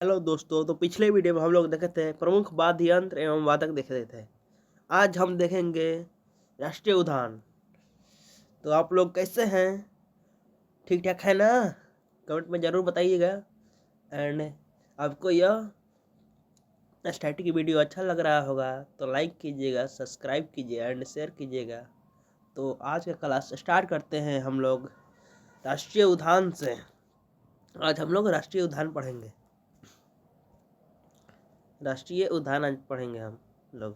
Hello दोस्तों, तो पिछले वीडियो में हम लोग देखे थे प्रमुख वाद्य यंत्र एवं वादक देखे थे। आज हम देखेंगे राष्ट्रीय उद्यान। तो आप लोग कैसे हैं? ठीक ठाक है ना? कमेंट में ज़रूर बताइएगा। एंड आपको यह स्टैटिक वीडियो अच्छा लग रहा होगा तो लाइक कीजिएगा, सब्सक्राइब कीजिए एंड शेयर कीजिएगा। तो आज का क्लास स्टार्ट करते हैं हम लोग राष्ट्रीय उद्यान से। आज हम लोग राष्ट्रीय उद्यान पढ़ेंगे। राष्ट्रीय उद्यान आज पढ़ेंगे हम लोग।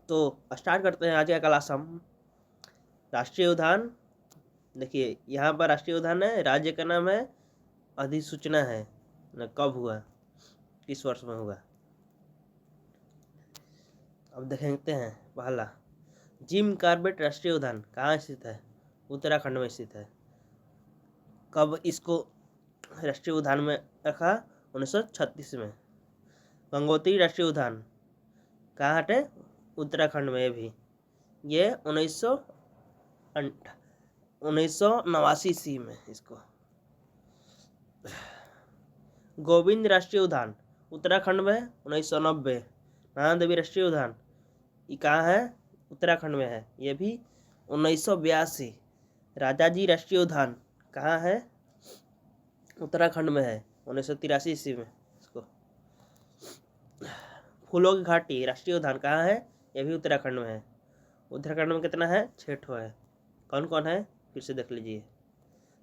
तो स्टार्ट करते हैं आज का क्लास हम। राष्ट्रीय उद्यान देखिए, यहाँ पर राष्ट्रीय उद्यान है, राज्य का नाम है, अधिसूचना है न कब हुआ, किस वर्ष में हुआ। अब देखते हैं पहला जिम कॉर्बेट राष्ट्रीय उद्यान कहाँ स्थित है? उत्तराखंड में स्थित है। कब इसको राष्ट्रीय उद्यान में रखा? 1936 में। गंगोत्री राष्ट्रीय उद्यान कहाँ है? उत्तराखंड में भी। ये 1989 ईस्वी में इसको। गोविंद राष्ट्रीय उद्यान उत्तराखंड में 1990। नैना देवी राष्ट्रीय उद्यान ये कहाँ है? उत्तराखंड में है, ये भी 1982। राजाजी राष्ट्रीय उद्यान कहाँ है? उत्तराखंड में है, 1983 ईस्वी में इसको। फूलों की घाटी राष्ट्रीय उद्यान कहाँ है? ये भी उत्तराखंड में है। उत्तराखंड में कितना है? 6 ठो है। कौन कौन है फिर से देख लीजिए।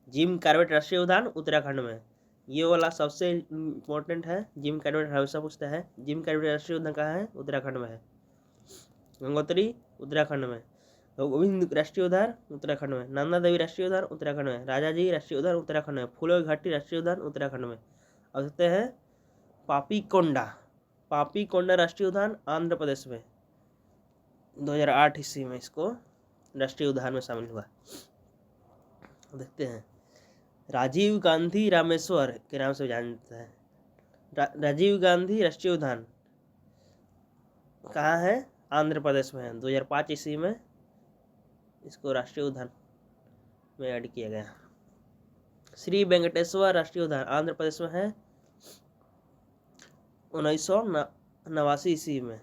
जिम कॉर्बेट राष्ट्रीय उद्यान उत्तराखंड में, ये वाला सबसे इम्पोर्टेंट है। जिम कॉर्बेट हमेशा पूछता है। जिम कॉर्बेट राष्ट्रीय उद्यान कहाँ है? उत्तराखंड में है। गंगोत्री उत्तराखंड में। गोविंद राष्ट्रीय उद्यान उत्तराखंड में। नंदा देवी राष्ट्रीय उद्यान उत्तराखंड में। राजाजी राष्ट्रीय उद्यान उत्तराखंड में। फूलों की घाटी राष्ट्रीय उद्यान उत्तराखंड में। अब देखते हैं पापीकोंडा राष्ट्रीय उद्यान आंध्र प्रदेश में। 2008 ईस्वी में इसको राष्ट्रीय उद्यान में शामिल हुआ। देखते हैं राजीव गांधी रामेश्वर के नाम से जानता है। राजीव गांधी राष्ट्रीय उद्यान कहाँ है? आंध्र प्रदेश में है। 2005 ईस्वी में इसको राष्ट्रीय उद्यान में ऐड किया गया। श्री वेंकटेश्वर राष्ट्रीय उद्यान आंध्र प्रदेश में है, 1989 ईस्वी में।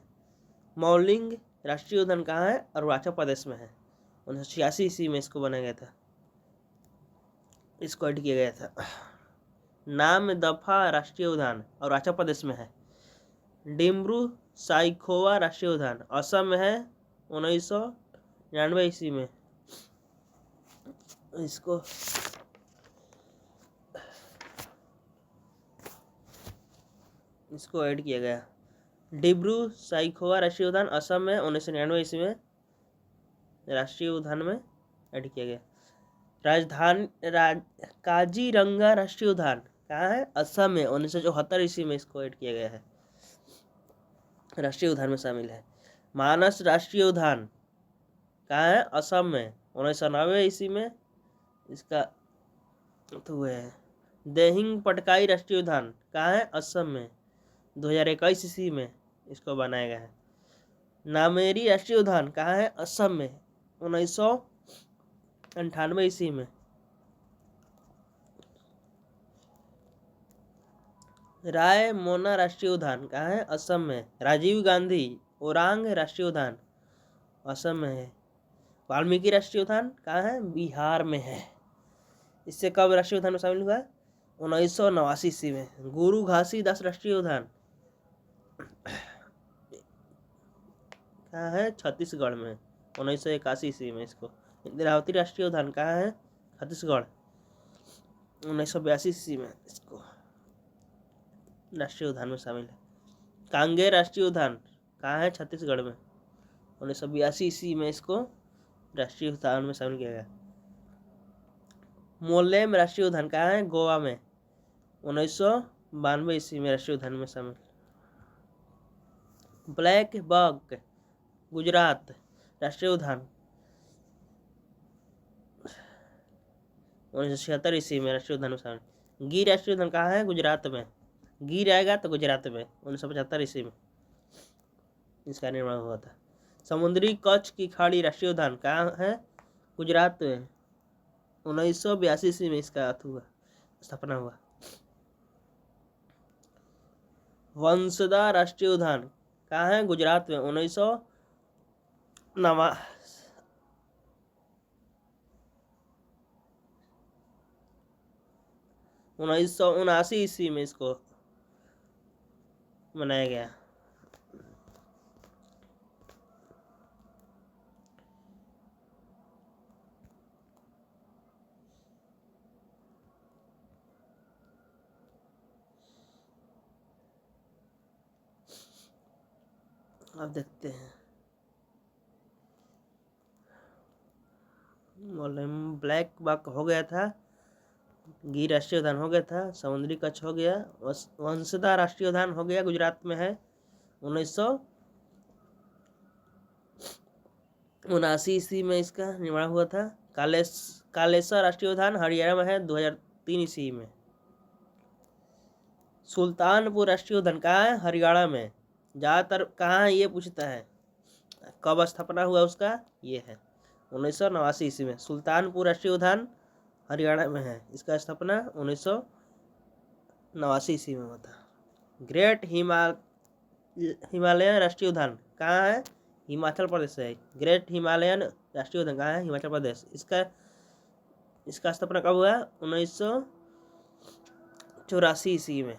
मौलिंग राष्ट्रीय उद्यान कहाँ है? अरुणाचल प्रदेश में है, 1986 ईस्वी में इसको बनाया गया था, इसको ऐड किया गया था। नाम दफा राष्ट्रीय उद्यान अरुणाचल प्रदेश में है। डिम्ब्रू साइखोवा राष्ट्रीय उद्यान असम में है, 1999 ईस्वी में इसको ऐड किया गया। डिब्रू साइखोवा राष्ट्रीय उद्यान असम में 1999 ईस्वी में राष्ट्रीय उद्यान में ऐड किया गया। काजीरंगा राष्ट्रीय उद्यान कहाँ है? असम में, 1974 ईस्वी में इसको ऐड किया गया है, राष्ट्रीय उद्यान में शामिल है। मानस राष्ट्रीय उद्यान कहाँ है? असम में, 1990 ईस्वी में इसका तो हुआ है। देहिंग पटकाई राष्ट्रीय उद्यान कहाँ है? असम में, 2021 ईस्वी में इसको बनाया गया है। नामेरी राष्ट्रीय उद्यान कहाँ है? असम में, 1998 ईस्वी में। राय मोना राष्ट्रीय उद्यान कहाँ है? असम में। राजीव गांधी ओरांग राष्ट्रीय उद्यान असम में है। वाल्मीकि राष्ट्रीय उद्यान कहाँ है? बिहार में है। इससे कब राष्ट्रीय उद्यान में शामिल हुआ? 1989 ईस्वी में। गुरु घासीदास राष्ट्रीय उद्यान कहाँ है? छत्तीसगढ़ में, 1981 ईस्वी में इसको। इंद्रावती राष्ट्रीय उद्यान कहाँ है? छत्तीसगढ़, 1982 ईस्वी में इसको राष्ट्रीय उद्यान में शामिल है। कांगेर राष्ट्रीय उद्यान कहाँ है? छत्तीसगढ़ में, 1982 ईस्वी में इसको राष्ट्रीय उद्यान में शामिल किया गया। मोलेम राष्ट्रीय उद्यान कहाँ है? गोवा में, 1992 ईस्वी में राष्ट्रीय उद्यान में शामिल। ब्लैक बक गुजरात राष्ट्रीय उद्यान 1976 ईस्वी में राष्ट्रीय उद्यान में शामिल। गिर राष्ट्रीय उद्यान कहाँ है? गुजरात में। गिर आएगा तो गुजरात में, 1975 ईस्वी में इसका निर्माण हुआ था। समुद्री कच्छ की खाड़ी राष्ट्रीय उद्यान कहाँ है? गुजरात में, 1982 ईस्वी में इसका हुआ स्थापना हुआ। वंसदा राष्ट्रीय उद्यान कहाँ है? गुजरात में। 1979 ईस्वी में इसको बनाया गया। अब देखते हैं। ब्लैक बक हो गया था, गिर राष्ट्रीय उद्यान हो गया था, समुद्री कच्छ हो गया, वंसदा राष्ट्रीय उद्यान हो गया, गुजरात में है। 1979 ईस्वी में इसका निर्माण हुआ था। कालेसर राष्ट्रीय उद्यान हरियाणा में है, 2003 ईस्वी में। सुल्तानपुर राष्ट्रीय उद्यान कहाँ है? हरियाणा में। ज़्यादातर कहाँ है ये पूछता है, कब स्थापना हुआ उसका, ये है 1989 ईस्वी में। सुल्तानपुर राष्ट्रीय उद्यान हरियाणा में है, इसका स्थापना 1989 ईस्वी में हुआ था। ग्रेट हिमालयन राष्ट्रीय उद्यान कहाँ है? हिमाचल प्रदेश है। ग्रेट हिमालयन राष्ट्रीय उद्यान कहाँ है? हिमाचल प्रदेश। इसका स्थापना कब हुआ? 1984 ईस्वी में।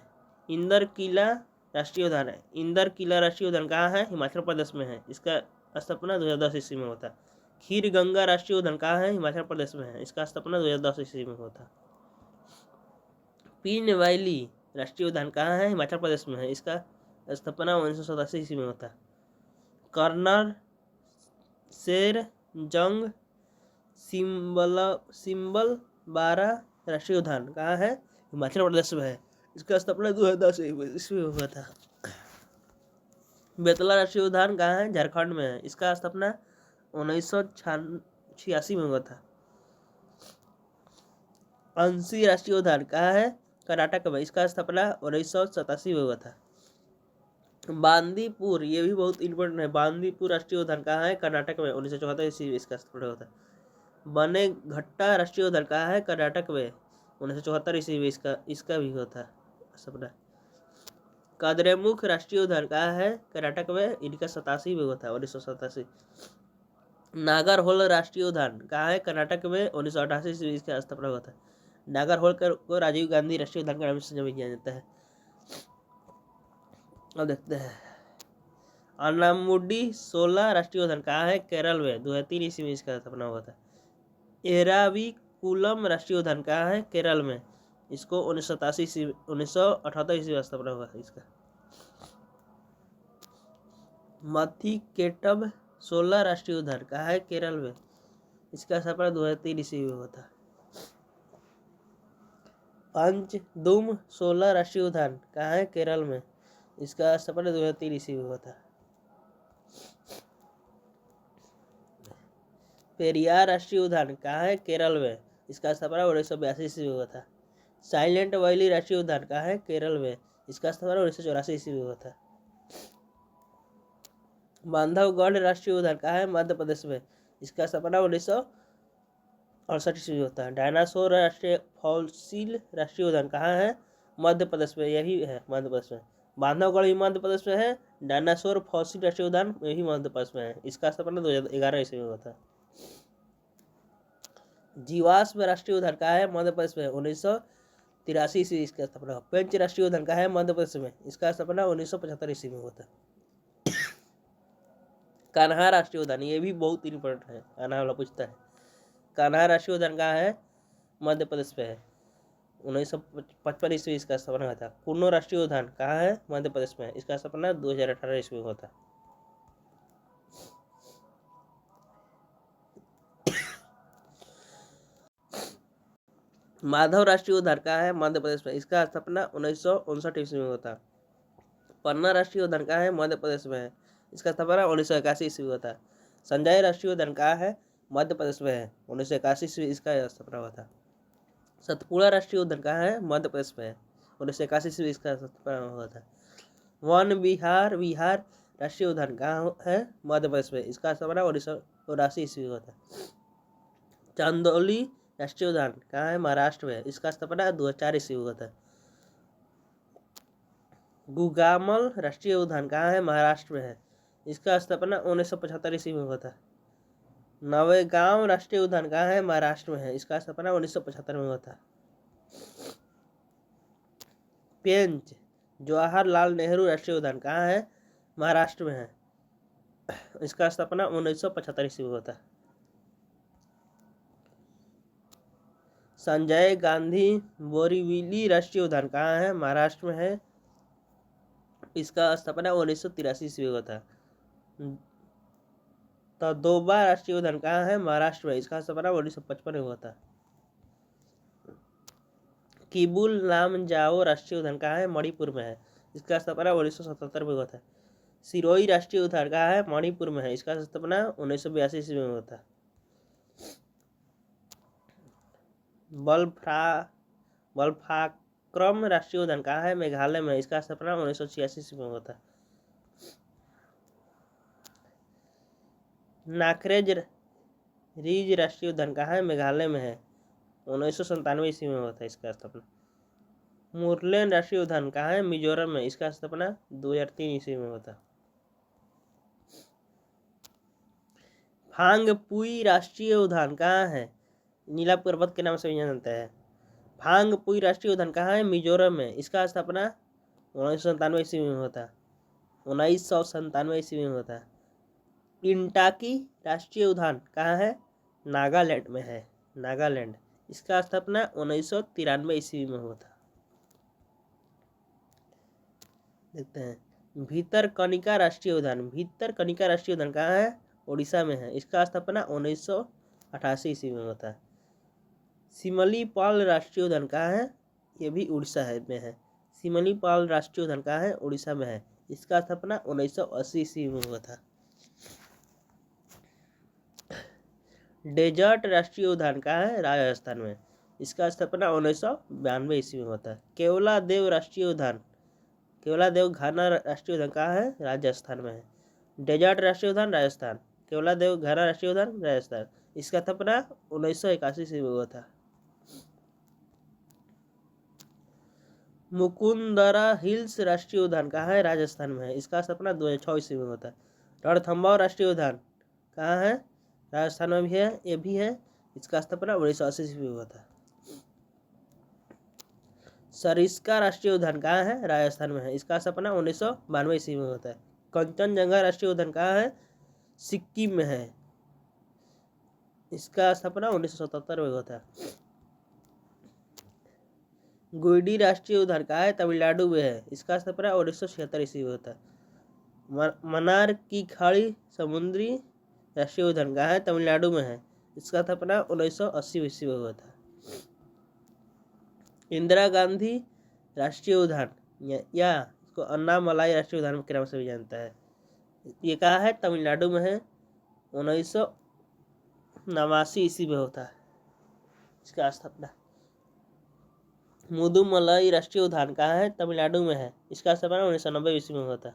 इंदर किला राष्ट्रीय उद्यान है। इंदर किला राष्ट्रीय उद्यान कहाँ है? हिमाचल प्रदेश में है, इसका स्थापना 2010 ईस्वी में होता। खीर गंगा राष्ट्रीय उद्यान कहाँ है? हिमाचल प्रदेश में है, इसका स्थापना 2010 ईस्वी में होता। पीन वैली राष्ट्रीय उद्यान कहाँ है? हिमाचल प्रदेश में है, इसका स्थापना 1987 ईस्वी में होता। कर्नल शेर जंग सिंबल बारा राष्ट्रीय उद्यान कहाँ है? हिमाचल प्रदेश में है, इसका स्थापना 2010 ईस्वी में हुआ था। बेतला राष्ट्रीय उद्यान कहाँ है? झारखंड में है, इसका स्थापना 1986 में हुआ था। अंशी राष्ट्रीय उद्यान कहाँ है? कर्नाटक में, इसका स्थापना 1987 में हुआ था। बांदीपुर, ये भी बहुत इंपॉर्टेंट है। बांदीपुर राष्ट्रीय उद्यान कहाँ है? कर्नाटक में, 1974 ईस्वी में इसका स्थापना हुआ था। बनेघट्टा राष्ट्रीय उद्यान कहाँ है? कर्नाटक में, 1974 ईस्वी में इसका भी हुआ था स्थापना। कद्रेमुख राष्ट्रीय उद्यान कहाँ है? कर्नाटक में, इनका 87 में हुआ था, 1987। नागरहोल राष्ट्रीय उद्यान कहाँ है? कर्नाटक में, 1988 ईस्वी इसका स्थापना हुआ था। नागरहोल को राजीव गांधी राष्ट्रीय उद्यान के नाम से जाना जाता है। अब देखते हैं। अनामुडी 16 राष्ट्रीय उद्यान कहाँ है? केरल में, 2003 ईस्वी में इसका स्थापना हुआ था। एराविकुलम राष्ट्रीय उद्यान कहाँ है? केरल में, इसको 1978 ईस्वी में स्थापना हुआ है इसका। मथिकेटम 16 राष्ट्रीय उद्यान कहाँ है? केरल में, इसका स्थापना 2003 ईस्वी में हुआ था। पंचदुम 16 राष्ट्रीय उद्यान कहाँ है? केरल में, इसका स्थापना 2003 ईस्वी में हुआ था। पेरियार राष्ट्रीय उद्यान कहाँ है? केरल में, इसका स्थापना 1982 ईस्वी में हुआ था। साइलेंट वैली राष्ट्रीय उद्यान कहाँ है? केरल में, इसका स्थापना 1984 ईस्वी में हुआ था। बांधवगढ़ राष्ट्रीय उद्यान कहाँ है? मध्य प्रदेश में, इसका स्थापना 1968 ईस्वी में होता है। डायनासोर राष्ट्रीय फॉसिल राष्ट्रीय उद्यान कहाँ है? मध्य प्रदेश में, यही है मध्य प्रदेश में। बांधवगढ़ भी मध्य प्रदेश में है, डायनासोर फॉसिल राष्ट्रीय उद्यान भी मध्य प्रदेश में है, इसका स्थापना 2011 ईस्वी में हुआ था। जीवाश्म राष्ट्रीय उद्यान कहाँ है? मध्य प्रदेश में, 1983 ईस्वी इसका स्थापना। पेंच राष्ट्रीय उद्यान कहाँ है? मध्य प्रदेश में, इसका स्थापना 1975 ईस्वी में हुआ था। कान्हा राष्ट्रीय उद्यान, ये भी बहुत इंपॉर्टेंट है, कान्हा वाला पूछता है। कान्हा राष्ट्रीय उद्यान कहाँ है? मध्य प्रदेश में है, 1955 ईस्वी इसका स्थापना हुआ था। कुन्नो राष्ट्रीय उद्यान कहाँ है? मध्य प्रदेश में है, इसका स्थापना 2018 ईस्वी में हुआ था। माधव राष्ट्रीय उद्यान कहाँ है? मध्य प्रदेश में, इसका स्थापना 1959 ईस्वी में हुआ था। पन्ना राष्ट्रीय उद्यान कहाँ है? मध्य प्रदेश में है, इसका स्थापना 1981 ईस्वी में हुआ था। संजय राष्ट्रीय उद्यान कहाँ है? मध्य प्रदेश में है, 1981 ईस्वी इसका स्थापना हुआ था। सतपुड़ा राष्ट्रीय उद्यान कहाँ है? मध्य प्रदेश में है, 1981 ईस्वी इसका स्थापना हुआ था। वन विहार राष्ट्रीय उद्यान कहाँ है? मध्य प्रदेश में, इसका स्थापना 1984 ईस्वी हुआ था। चांदोली राष्ट्रीय उद्यान कहाँ है? महाराष्ट्र में, इसका स्थापना 2004 ईस्वी हुआ था। गुगामल राष्ट्रीय उद्यान कहाँ है? महाराष्ट्र में है। इसका स्थापना 1975 ईस्वी में हुआ था। नवेगांव राष्ट्रीय उद्यान कहाँ है? महाराष्ट्र में है। इसका स्थापना 1975 में हुआ था। पेंच जवाहरलाल नेहरू राष्ट्रीय उद्यान कहाँ है? महाराष्ट्र में है। इसका स्थापना 1975 ईस्वी में हुआ था। संजय गांधी बोरीवली राष्ट्रीय उद्यान कहाँ है? महाराष्ट्र में है। इसका स्थापना 1983 ईस्वी में हुआ था। तदोबा राष्ट्रीय उद्यान कहाँ है? महाराष्ट्र में। इसका स्थापना 1955 में हुआ था। किबुल लामजाओ राष्ट्रीय उद्यान कहाँ है? मणिपुर में है। इसका स्थापना 1977 में हुआ था। सिरोही राष्ट्रीय उद्यान कहाँ है? मणिपुर में है। इसका स्थापना 1982 ईस्वी में हुआ था। बल्फाक्रम राष्ट्रीय उद्यान कहाँ है? मेघालय में। इसका स्थापना 1986 ईस्वी में हुआ था। नाकरेज रीज राष्ट्रीय उद्यान कहाँ है? मेघालय में है। 1997 ईस्वी में हुआ था इसका स्थापना। मुरलेन राष्ट्रीय उद्यान कहाँ है? मिजोरम में। इसका स्थापना 2003 ईस्वी में हुआ था। फांगपुई राष्ट्रीय उद्यान कहाँ है? नीला पर्वत के नाम से भी जानता है। फांगपुई राष्ट्रीय उद्यान कहाँ है? मिजोरम में। इसका स्थापना 1997 ईस्वी में हुआ था। 1997 ईस्वी में हुआ था। इंटाकी राष्ट्रीय उद्यान कहाँ है? नागालैंड में है। नागालैंड। इसका स्थापना 1993 ईस्वी में हुआ था। देखते हैं भीतरकनिका राष्ट्रीय उद्यान। भीतरकनिका राष्ट्रीय उद्यान कहाँ है? उड़ीसा में है। इसका स्थापना 1988 ईस्वी में हुआ था। सिमलीपाल राष्ट्रीय उद्यान कहाँ है? ये भी उड़ीसा में है। सिमलीपाल राष्ट्रीय उद्यान कहाँ है? उड़ीसा में है। इसका स्थापना 1980 ईस्वी में हुआ था। डेजर्ट राष्ट्रीय उद्यान कहाँ है? राजस्थान में। इसका स्थापना 1992 ईस्वी में हुआ था। केवलादेव राष्ट्रीय उद्यान केवलादेव घाना राष्ट्रीय उद्यान कहाँ है? राजस्थान में है। डेजर्ट राष्ट्रीय उद्यान राजस्थान। केवलादेव घाना राष्ट्रीय उद्यान राजस्थान। इसका स्थापना 1981 ईस्वी में हुआ था। मुकुंदरा हिल्स राष्ट्रीय उद्यान कहाँ है? राजस्थान में है। इसका स्थापना 2006 ईस्वी में हुआ था। रणथंभौर राष्ट्रीय उद्यान कहाँ है? राजस्थान में भी है। ये भी है। इसका स्थापना 1980 ईस्वी में हुआ था। सरिस्का राष्ट्रीय उद्यान कहाँ है? राजस्थान में है। इसका स्थापना 1992 ईस्वी में होता है। कंचनजंगा राष्ट्रीय उद्यान कहाँ है? सिक्किम में है। इसका स्थापना 1977 में हुआ था। गुइडी राष्ट्रीय उद्यान कहाँ है? तमिलनाडु में है। इसका स्थापना 1976 ईस्वी में होता है। मन्नार की खाड़ी समुद्री राष्ट्रीय उद्यान कहाँ है? तमिलनाडु में है। इसका स्थापना 1980 ईस्वी में हुआ था। इंदिरा गांधी राष्ट्रीय उद्यान या इसको अन्नामलाई राष्ट्रीय उद्यान के नाम से भी जानता है। ये कहाँ है? तमिलनाडु में है। 1989 ईस्वी में होता है इसका स्थापना। मुदुमलाई राष्ट्रीय उद्यान कहाँ है? तमिलनाडु में है। इसका स्थापना 1990 ईस्वी में होता है।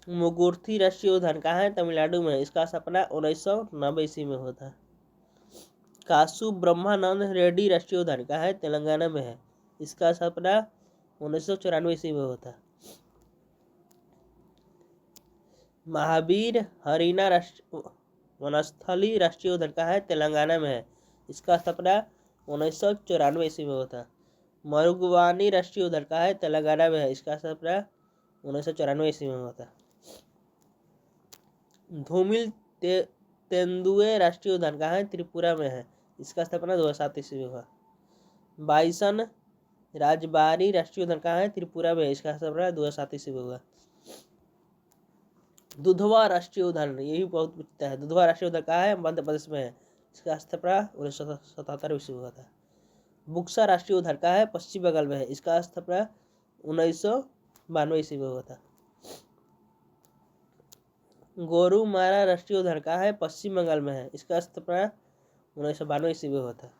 मुगुर्थी राष्ट्रीय उद्यान कहाँ है? तमिलनाडु में है। इसका स्थापना 1990 ईस्वी में होता है। कासु ब्रह्मानंद रेड्डी राष्ट्रीय उद्यान कहाँ है? तेलंगाना में है। इसका स्थापना 1994 ईस्वी में होता है। महावीर हरिना वनस्थली राष्ट्रीय उद्यान कहाँ है? तेलंगाना में है। इसका स्थापना 1994 ईस्वी में होता है। मरुगवानी राष्ट्रीय उद्यान कहाँ है? तेलंगाना में है। इसका स्थापना 1994 ईस्वी में होता है। धूमिल तेंदुए राष्ट्रीय उद्यान कहाँ है? त्रिपुरा में है। इसका स्थापना 2007 ईस्वी में हुआ। बाइसन राजबारी राष्ट्रीय उद्यान कहाँ है? त्रिपुरा में। इसका स्थापना 2007 ईस्वी में हुआ। दुधवा राष्ट्रीय उद्यान यही बहुत पूछता है। दुधवा राष्ट्रीय उद्यान कहाँ है? मध्य प्रदेश में है। इसका स्थापना 1977 ईस्वी में हुआ था। बुक्सा राष्ट्रीय उद्यान कहाँ है? पश्चिम बंगाल में है। इसका स्थापना 1992 ईस्वी में हुआ था। गोरुमारा राष्ट्रीय उद्यान कहाँ है? पश्चिम बंगाल में है। इसका स्थापना 1992 ईस्वी में हुआ था।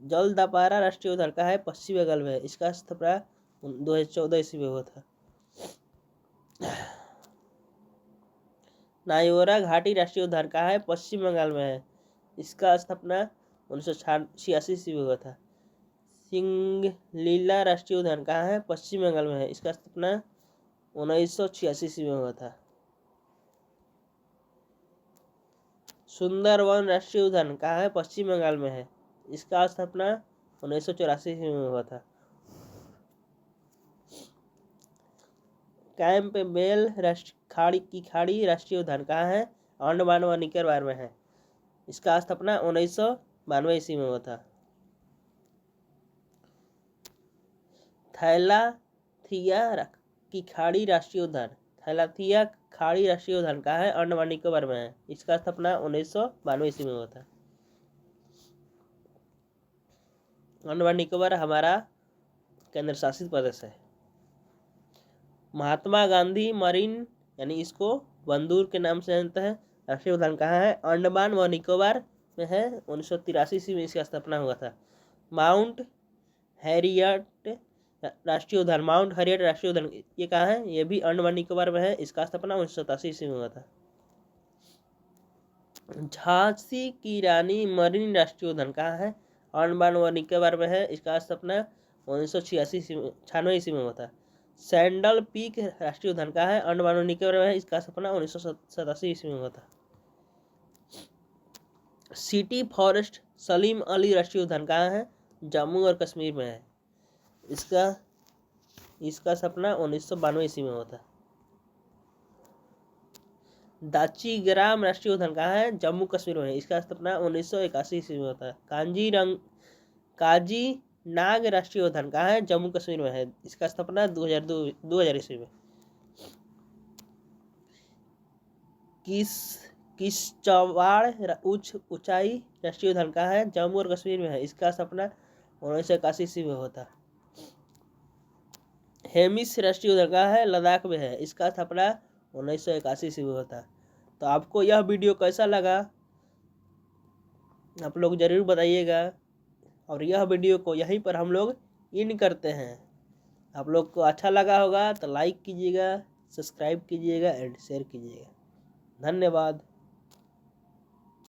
जलदापारा राष्ट्रीय उद्यान कहाँ है? पश्चिम बंगाल में है। इसका स्थापना 2014 ईस्वी में हुआ था। नायोरा घाटी राष्ट्रीय उद्यान कहाँ है? पश्चिम बंगाल में है। इसका स्थापना 1986 ईस्वी में हुआ था। सिंगलीला राष्ट्रीय उद्यान कहाँ है? पश्चिम बंगाल में है। इसका स्थापना 1986 ईस्वी में हुआ था। सुंदरवन राष्ट्रीय उद्यान कहाँ है? पश्चिम बंगाल में है। इसका स्थापना 1984 ईस्वी में हुआ था। कैंपबेल खाड़ी राष्ट्रीय उद्यान कहाँ है? अंडमान व निकोबार में है। इसका स्थापना 1992 ईस्वी में हुआ था। थैलाथिया की खाड़ी राष्ट्रीय उद्यान कहाँ है? अंडमान निकोबार में है। इसका स्थापना 1992 ईस्वी में हुआ था। अंडमान निकोबार हमारा केंद्र शासित प्रदेश है। महात्मा गांधी मरीन यानी इसको बंदूर के नाम से जानते हैं राष्ट्रीय उद्यान कहाँ है? अंडमान व निकोबार में है। 1983 ईस्वी में इसका स्थापना हुआ था। माउंट हैरियट राष्ट्रीय उद्यान ये कहाँ है? ये भी अंडमान निकोबार में है। इसका स्थापना 1987 ईस्वी में हुआ था। झांसी की रानी मरीन राष्ट्रीय उद्यान कहाँ है? अंडमान व निकोबार में है। इसका स्थापना 1996 ईस्वी में हुआ था। सैंडल पीक राष्ट्रीय उद्यान कहाँ है? अंडमान व निकोबार में है। इसका स्थापना 1987 ईस्वी में हुआ था। सिटी फॉरेस्ट सलीम अली राष्ट्रीय उद्यान कहाँ है? जम्मू और कश्मीर में है। इसका स्थापना 1992 ईस्वी में हुआ था। दाचीग्राम राष्ट्रीय उद्यान कहाँ है? जम्मू कश्मीर में है। इसका स्थापना 1981 ईस्वी में होता है। काजीनाग राष्ट्रीय उद्यान कहाँ है? जम्मू कश्मीर में है। इसका स्थापना 2000 ईस्वी में। किश्तवाड़ ऊंचाई राष्ट्रीय उद्यान कहाँ है? जम्मू और कश्मीर में है। इसका स्थापना 1981 ईस्वी में होता है। हेमिस राष्ट्रीय उद्यान कहाँ है? लद्दाख में है। इसका स्थापना 1981 ईस्वी में होता है। तो आपको यह वीडियो कैसा लगा आप लोग जरूर बताइएगा। और यह वीडियो को यहीं पर हम लोग इन करते हैं। आप लोग को अच्छा लगा होगा तो लाइक कीजिएगा, सब्सक्राइब कीजिएगा एंड शेयर कीजिएगा। धन्यवाद।